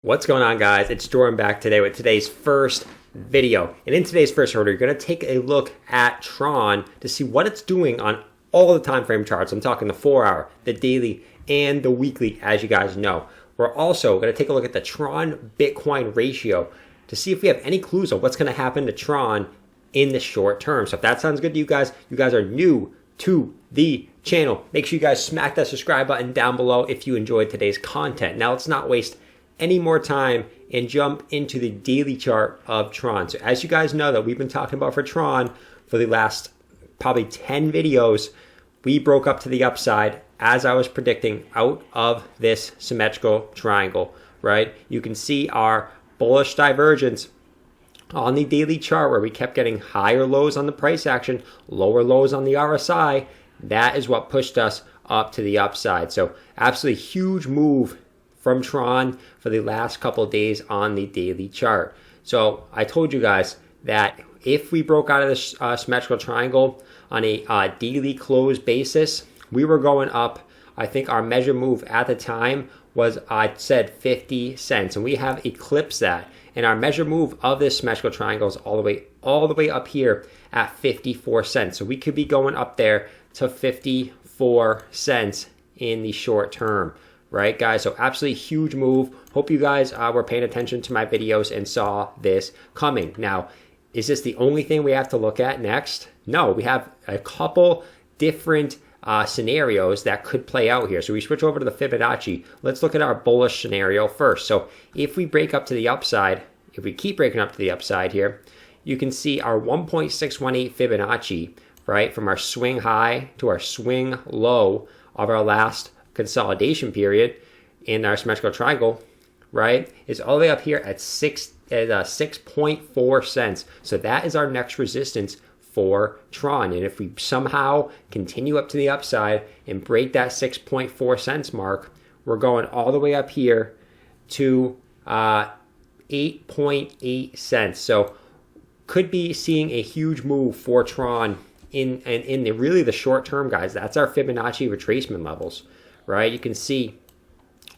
What's going on, guys? It's Jordan back today with today's first video. And in today's first order, you're going to take a look at Tron to see what it's doing on all the time frame charts. I'm talking the 4-hour, the daily, and the weekly, as you guys know. We're also going to take a look at the Tron Bitcoin ratio to see if we have any clues on what's going to happen to Tron in the short term. So if that sounds good to you guys are new to the channel, make sure you guys smack that subscribe button down below if you enjoyed today's content. Now, let's not waste any more time and jump into the daily chart of Tron. So as you guys know that we've been talking about for Tron for the last probably 10 videos, we broke up to the upside as I was predicting out of this symmetrical triangle, right? You can see our bullish divergence on the daily chart where we kept getting higher lows on the price action, lower lows on the RSI. That is what pushed us up to the upside. So absolutely huge move from Tron for the last couple of days on the daily chart. So I told you guys that if we broke out of this symmetrical triangle on a daily close basis, we were going up. I think our measure move at the time was, I said 50 cents, and we have eclipsed that. And our measure move of this symmetrical triangle is all the way up here at 54 cents. So we could be going up there to 54 cents in the short term. Right, guys? So absolutely huge move. Hope you guys were paying attention to my videos and saw this coming. Now, is this the only thing we have to look at next? No, we have a couple different scenarios that could play out here. So we switch over to the Fibonacci. Let's look at our bullish scenario first. So if we break up to the upside, if we keep breaking up to the upside here, you can see our 1.618 Fibonacci, right, from our swing high to our swing low of our last consolidation period in our symmetrical triangle, right, is all the way up here at 6.4 cents. So that is our next resistance for Tron. And if we somehow continue up to the upside and break that 6.4 cents mark, we're going all the way up here to 8.8 cents. So could be seeing a huge move for Tron in the short term, guys. That's our Fibonacci retracement levels. Right, you can see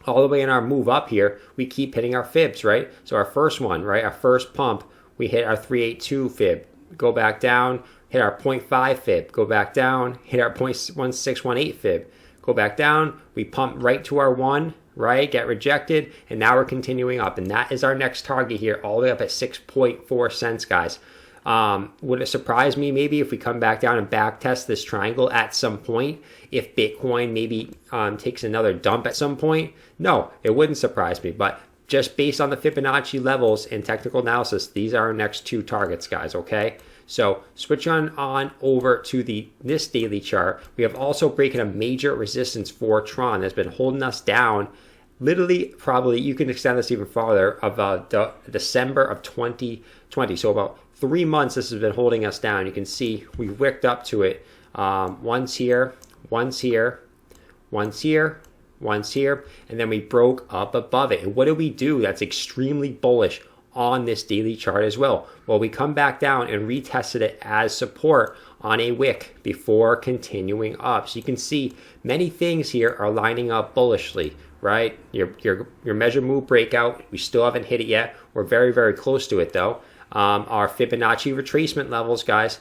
all the way in our move up here, we keep hitting our fibs, right? So our first one, right, our first pump, we hit our 382 fib, go back down, hit our 0.5 fib, go back down, hit our 0.1618 fib, go back down, we pump right to our 1, right, get rejected, and now we're continuing up. And that is our next target here, all the way up at 6.4 cents, guys. Would it surprise me maybe if we come back down and back test this triangle at some point, if Bitcoin maybe takes another dump at some point? No, it wouldn't surprise me. But just based on the Fibonacci levels and technical analysis, these are our next two targets, guys, okay? So switch on over to this daily chart. We have also broken a major resistance for Tron that's been holding us down. Literally, probably, you can extend this even farther, of December of 2020. So about 3 months this has been holding us down. You can see we wicked up to it once here, once here, once here, once here, and then we broke up above it. And what do we do that's extremely bullish on this daily chart as well? Well, we come back down and retested it as support on a wick before continuing up. So you can see many things here are lining up bullishly, right? Your measure move breakout, we still haven't hit it yet. We're very, very close to it though. Our Fibonacci retracement levels, guys,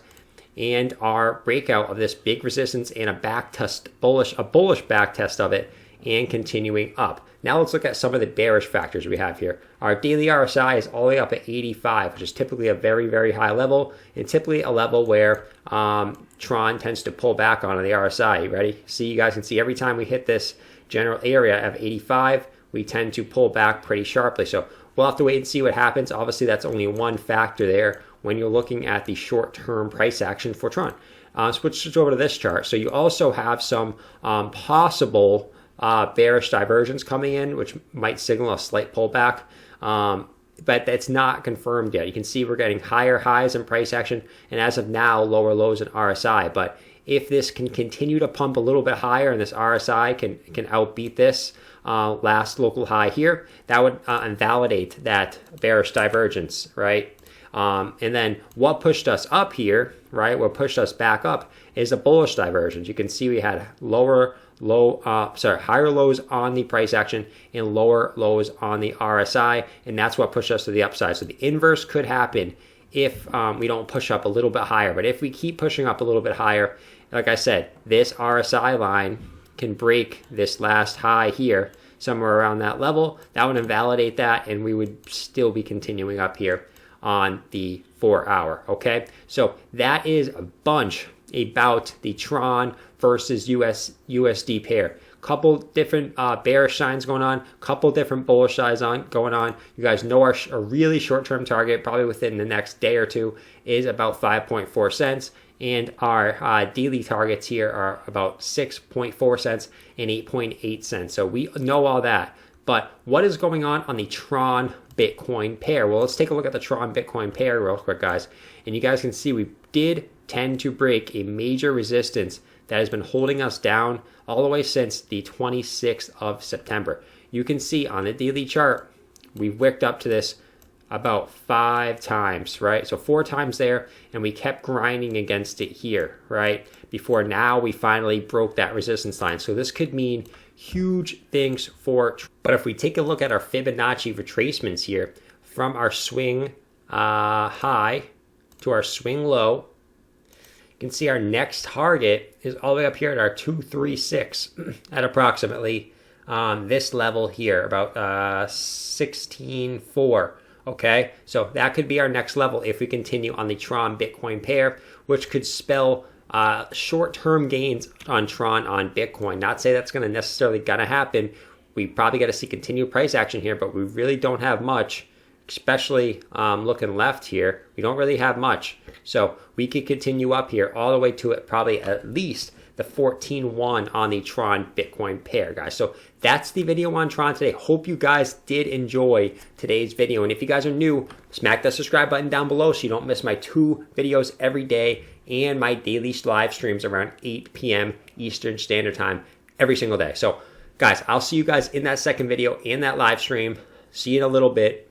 and our breakout of this big resistance and a back test, a bullish back test of it, and continuing up. Now let's look at some of the bearish factors we have here. Our daily RSI is all the way up at 85, which is typically a very, very high level, and typically a level where Tron tends to pull back on the RSI. You ready? See, you guys can see every time we hit this general area of 85, we tend to pull back pretty sharply. So we'll have to wait and see what happens. Obviously, that's only one factor there when you're looking at the short-term price action for Tron. Switch over to this chart. So you also have some possible bearish divergence coming in, which might signal a slight pullback, but that's not confirmed yet. You can see we're getting higher highs in price action, and as of now, lower lows in RSI. But if this can continue to pump a little bit higher and this RSI can outbeat this last local high here, that would invalidate that bearish divergence, right? And then what pushed us up here, right, what pushed us back up is a bullish divergence. You can see we had lower higher lows on the price action and lower lows on the RSI, and that's what pushed us to the upside. So the inverse could happen if we don't push up a little bit higher. But if we keep pushing up a little bit higher, like I said, this RSI line can break this last high here, somewhere around that level. That would invalidate that, and we would still be continuing up here on the 4 hour. Okay, so that is a bunch about the Tron versus USD pair. Couple different bearish signs going on, couple different bullish signs going on. You guys know our really short-term target, probably within the next day or two, is about 5.4 cents. And our daily targets here are about 6.4 cents and 8.8 cents. So we know all that. But what is going on the Tron Bitcoin pair? Well, let's take a look at the Tron Bitcoin pair real quick, guys. And you guys can see we did tend to break a major resistance that has been holding us down all the way since the 26th of September. You can see on the daily chart, we've wicked up to this about 5 times, right? So 4 times there, and we kept grinding against it here, right? Before now we finally broke that resistance line. So this could mean huge things for, but if we take a look at our Fibonacci retracements here, from our swing high to our swing low, you can see our next target is all the way up here at our 236 at approximately this level here, about 16.4. Okay, so that could be our next level if we continue on the Tron Bitcoin pair, which could spell short-term gains on Tron on Bitcoin. Not say that's going to necessarily gonna happen. We probably got to see continued price action here, but we really don't have much, especially looking left here. We don't really have much. So we could continue up here all the way to it, probably at least the 14.1 on the Tron Bitcoin pair, guys. So that's the video on Tron today. Hope you guys did enjoy today's video. And if you guys are new, smack that subscribe button down below so you don't miss my 2 videos every day and my daily live streams around 8 p.m. Eastern Standard Time every single day. So guys, I'll see you guys in that second video and that live stream. See you in a little bit.